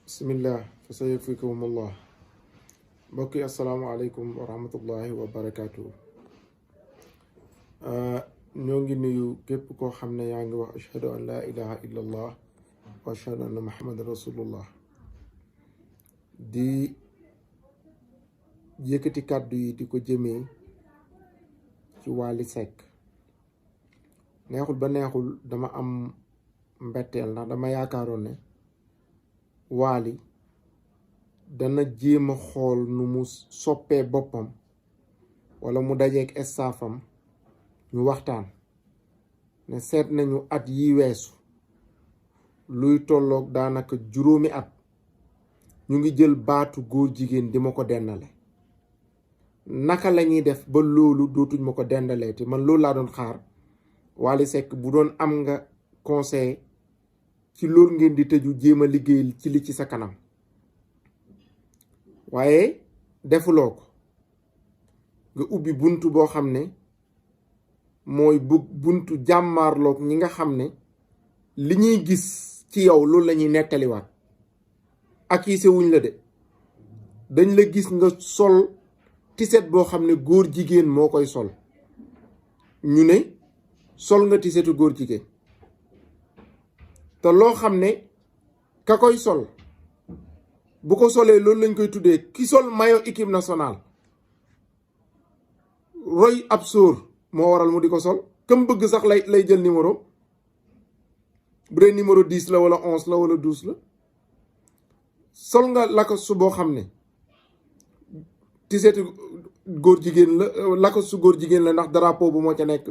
bismillah fa sayakfikumullah. mbokk yi asalaamaaleykum wa rahmatullahi wa barakaatu. ñoo ngi nuyu képp koo xam ne yaa ngi wax ashhadu an laa ilaha illa allah wa ashhadu anna muhammadan rasulullah. di yëkkati kàddu yi di ko jëmee ci Wally Seck. neexul ba neexul dama am mbetteel ndax dama yaakaaroon ne Wally dana jéem a xool nu mu soppee boppam wala mu dajeek staffam ñu waxtaan ne seet nañu at yi weesu luy tolloog daanaka juróomi at ñu ngi jël baatu góor jigéen di ma ko dendale. naka la ñuy def ba loolu dootuñ ma ko dendalee te man loolu laa doon xaar Wally Seck bu doon am nga conseil ci loolu ngeen di tëju jéem a liggéey ci li ci sa kanam. waaye defuloo ko nga ubbi buntu boo xam ne mooy buntu jàmmaarloog ñi nga xam ne li ñuy gis ci yow loolu la ñuy nettaliwaat. ak yi sewuñ la de dañ la gis nga sol tiset boo xam ne góor jigéen moo koy sol ñu ne sol nga tisetu góor jigéen te loo xam ne ka koy sol bu ko solee loolu lañ koy tuddee ki sol maillot équipe nationale roy ab sóor moo waral mu di ko sol kam bëgg sax lay jël numéro bu dee numéro 10 la wala 11 la wala 12 la. sol nga lakosu boo xam ne tisetu góor jigéen la lakosu góor jigéen la ndax drapeau bu moo ca nekk.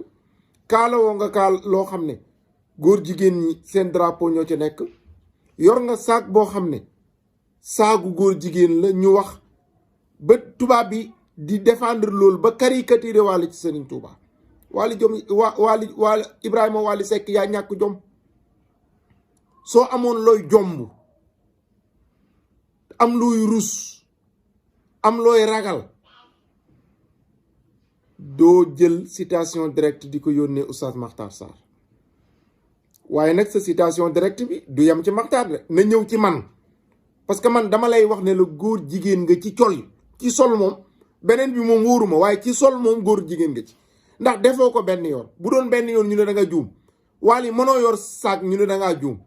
kaala woo nga kaal loo xam ne góor jigéen ñi seen drapeau ñoo ca nekk. yor nga saag boo xam ne saagu góor jigéen la ñu wax ba tubaab bi di défendre loolu ba caricature Wally ci Serigne Touba. Wally jom Wally Ibrahima Wally Seck yaa ñàkk jom. soo amoon looy jomb am looy rus am looy ragal doo jël citation directe di ko yónnee Oustaz Makhtar Sarr. waaye nag sa citation directe bi du yem ci Makhtar de na ñëw ci man parce que man dama lay wax ne la góor jigéen nga ci col ci sol moom beneen bi moom wóoruma waaye ci sol moom góor jigéen nga ci ndax defoo ko benn yoon bu doon benn yoon ñu ne da nga juum. Wally mënoo yor saak ñu ne da ngaa juum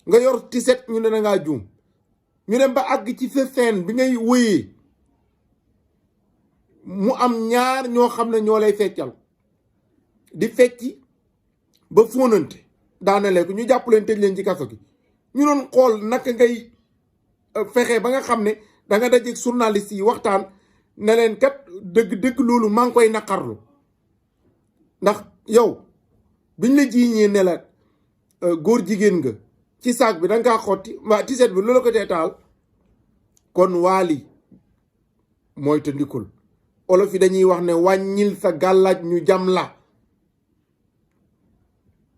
nga yor tiset ñu ne da ngaa juum ñu dem ba àgg ci fefeen bi ngay wëyee mu am ñaar ñoo xam ne ñoo lay feccal di fecci ba fóonante daanale ko ñu jàpp leen tëj leen ci kaso gi ñu doon xool naka ngay fexe ba nga xam ne da nga dajeeg journaliste yi waxtaan ne leen kat dëgg loolu maa ngi koy naqarlu ndax yow biñ la jiiñee ne la góor jigéen nga ci saak bi da nga kaa xotti waa tiset bi loolu ko tee taal. kon Wally mooy te ndikul olof yi dañuy wax ne wàññil sa gàllaaj ñu jam la.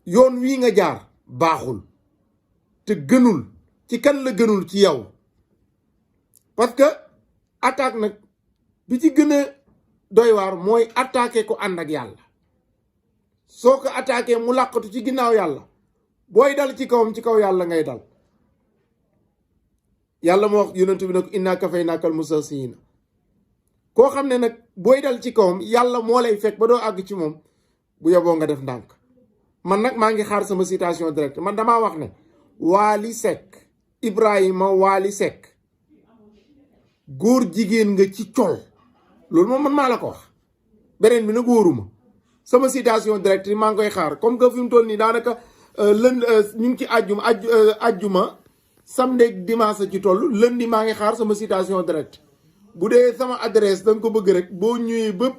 yoon wii nga jaar baaxul te gënul ci kan la gënul ci yow parce que attaque nag bi ci gën a doy waar mooy attaqué ko ànd ak yàlla. soo ko attaqué mu làqatu ci ginnaaw yàlla booy dal ci kawam ci kaw yàlla ngay dal. yàlla moo wax yonent bi nag innaa kafaynaakal mustahzi'iin. koo xam ne nag booy dal ci kawam yàlla moo lay fekk ba doo àgg ci moom bu yeboo nga def ndànk. man nag maa ngi xaar sama citation directe man damaa wax ne Wally Seck Ibrahima Wally Seck góor jigéen nga ci col loolu moom man maa la ko wax beneen bi nag wóoruma sama citation directe maa ngi koy xaar comme que fi mu toll nii daanaka ñu ngi ci ajjuma samedi dimanche ci toll lundi maa ngi xaar sama citation directe. bu dee sama adresse da nga ko bëgg rek boo ñëwee bëpp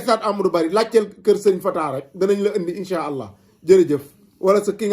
stade Amadou Barry laajteel kër Sëñ Fata rek danañ la indi incha allah jërëjëf wala sa ki